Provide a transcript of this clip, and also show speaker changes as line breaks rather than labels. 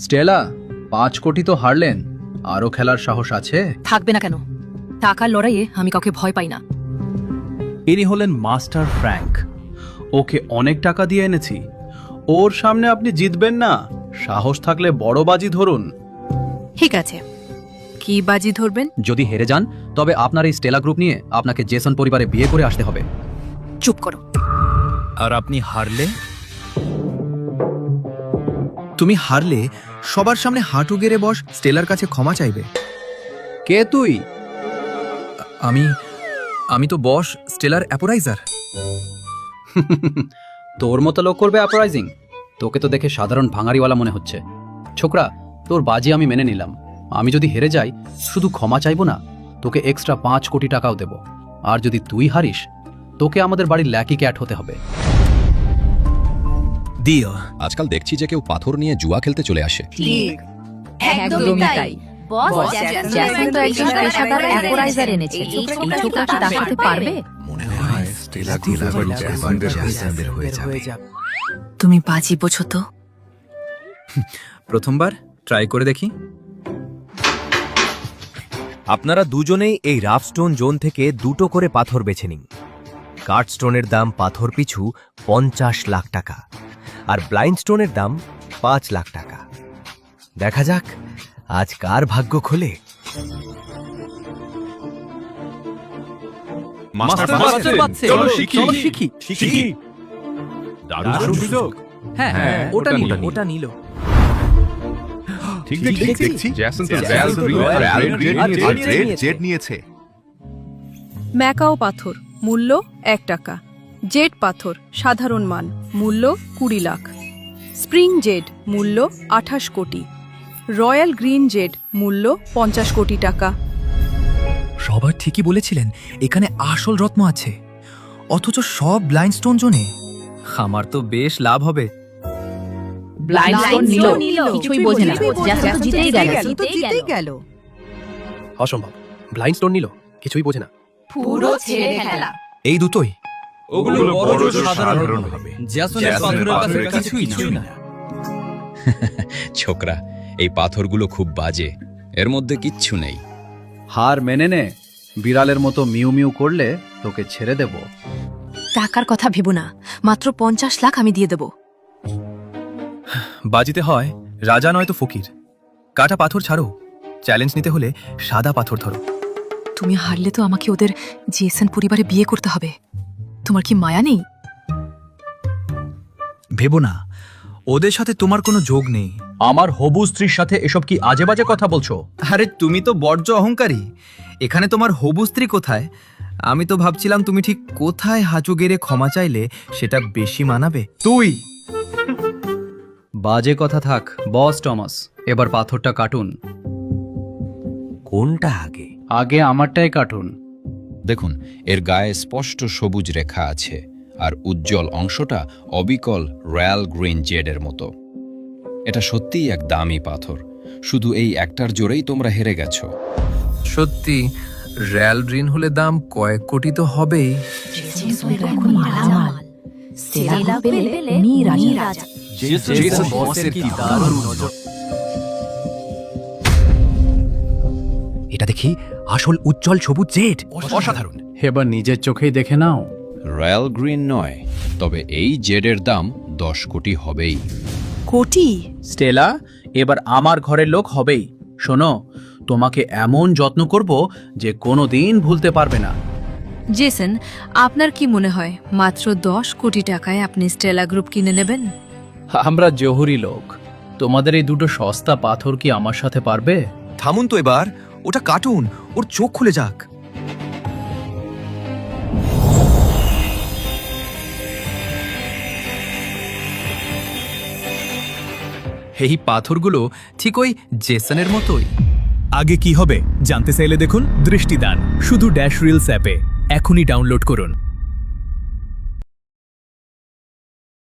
Stella 5 কোটি তো হারলেন, আরো খেলার সাহস আছে?
থাকবে না কেন? টাকার লড়াইয়ে আমি কাউকে ভয় পাই না।
ইনি হলেন মাস্টার ফ্র্যাঙ্ক। ওকে অনেক টাকা দিয়ে এনেছি, ওর সামনে আপনি জিতবেন না। সাহস থাকলে বড় বাজি ধরুন।
ঠিক আছে, কি বাজি ধরবেন?
যদি হেরে যান তবে আপনার এই স্টেলা গ্রুপ নিয়ে আপনাকে জেসন পরিবারে বিয়ে করে আসতে হবে।
চুপ করো।
আর আপনি হারলে? তুমি হারলে সবার সামনে হাঁটু গেড়ে বস, স্টেলার কাছে ক্ষমা চাইবে।
কে তুই?
আমি তো বস, স্টেলার অ্যাপোরাইজার।
তোর মতো লোক করবে অ্যাপরাইজিং? তোকে তো দেখে সাধারণ ভাঙাড়িওয়ালা মনে হচ্ছে। ছোকরা, তোর বাজি আমি মেনে নিলাম। আমি যদি হেরে যাই শুধু ক্ষমা চাইবো না, তোকে এক্সট্রা 5 কোটি টাকাও দেব। আর যদি তুই হারিস তোকে আমাদের বাড়ির ল্যাকি ক্যাট হতে হবে।
দিও।
আজকাল দেখছি যে কেউ পাথর নিয়ে জুয়া খেলতে চলে আসে।
ঠিক, একদমই তাই। বস জ্যাসন তো একজন পেশাদার অ্যাপোরাইজার এনেছে। এই ছোকরা কি তার সাথে পারবে?
তুমি বাজি বোঝো তো?
প্রথমবার ট্রাই করে দেখি। আপনারা দুজনেই এই রাফ স্টোন জোন থেকে 2টো করে পাথর বেছে নিন। কার্ড স্টোনের দাম পাথর পিছু 50 লাখ টাকা, আর ব্লাইন্ড স্টোনের দাম 5 লাখ টাকা। দেখা যাক আজ কার ভাগ্য খোলে।
চলো শিখি।
হ্যাঁ,
ওটা নিল।
ঠিক দেখছি জ্যাসন তো জেড নিয়েছে।
ম্যাকাও পাথর মূল্য 1 টাকা। জেড পাথর সাধারণ মান মূল্য 20 লাখ। স্প্রিং জেড মূল্য 28 কোটি। রয়্যাল গ্রিন জেড মূল্য 50 কোটি টাকা।
সবার ঠিকই বলেছিলেন, এখানে আসল রত্ন আছে, অথচ সব ব্লাইন্ড স্টোন জোনে। আমার তো বেশ লাভ হবে।
ব্লাইন্ড স্টোন নিল, কিছুই বোঝে না। জ্যাসন তো জিতেই গেল।
অসম্ভব। ব্লাইন্ড স্টোন নিল, কিছুই বোঝে না।
পুরো ছেড়ে খেলা।
এই দুটোই
ওগুলো বড় সাধারণ হবে।
জ্যাসনের পাথরের কাছে কিছুই না।
ছোকরা, এই পাথরগুলো খুব বাজে, এর মধ্যে কিচ্ছু নেই।
হার মেনে নে। বিড়ালের মতো মিউ মিউ করলে তোকে ছেড়ে দেব।
টাকার কথা ভেবো না, মাত্র 50 লাখ আমি দিয়ে দেব।
বাজিতে হয় রাজা নয় তো ফকির। কাটা পাথর ছাড়ো, চ্যালেঞ্জ নিতে হলে সাদা পাথর ধরো।
তুমি হারলে তো আমাকে ওদের জেসন পরিবারে বিয়ে করতে হবে। তোমার কি মায়া নেই?
ভেবো না, ওদের সাথে তোমার কোনো যোগ নেই।
আমার হবু স্ত্রীর সাথে এসব কি আজে বাজে কথা বলছো?
আরে তুমি তো বর্জ্য অহংকারী। এখানে তোমার হবু স্ত্রী কোথায়? আমি তো ভাবছিলাম তুমি ঠিক কোথায় হাঁচু গেড়ে ক্ষমা চাইলে সেটা বেশি মানাবে।
তুই
বাজে কথা থাক। বস টমাস, এবার পাথরটা কাটুন।
কোনটা আগে?
আগে আমারটাই কাটুন।
দেখুন, এর গায়ে স্পষ্ট সবুজ রেখা আছে, আর উজ্জ্বল অংশটা অবিকল রয়্যাল গ্রিন জেডের মতো। এটা সত্যিই এক দামি পাথর। শুধু এই একটার জোরেই তোমরা হেরে গেছো।
সত্যি, রয়্যাল গ্রিন হলে দাম কয়েক কোটি তো হবেই। এটা দেখি আসল উজ্জ্বল সবুজ জেড। অসাধারণ।
এবার নিজের চোখেই দেখে নাও।
রয়্যাল গ্রিন নয়, তবে এই জেডের দাম 10 কোটি হবেই।
কোটি?
স্টেলা এবার আমার ঘরের লোক হবেই। শোনো, তোমাকে এমন যত্ন করব যে কোনোদিন ভুলতে পারবে না।
জেসন, আপনার কি মনে হয় মাত্র 10 কোটি টাকায় আপনি স্টেলা গ্রুপ কিনে নেবেন?
আমরা জহুরি লোক। তোমাদের এই দুটো সস্তা পাথর কি আমার সাথে পারবে?
থামুন তো এবার, ওটা কাটুন, ওর চোখ খুলে যাক। এই পাথরগুলো ঠিক ওই জেসনের মতোই।
আগে কি হবে জানতে চাইলে দেখুন দৃষ্টিদান, শুধু ড্যাশ রিলস অ্যাপে। এখনই ডাউনলোড করুন।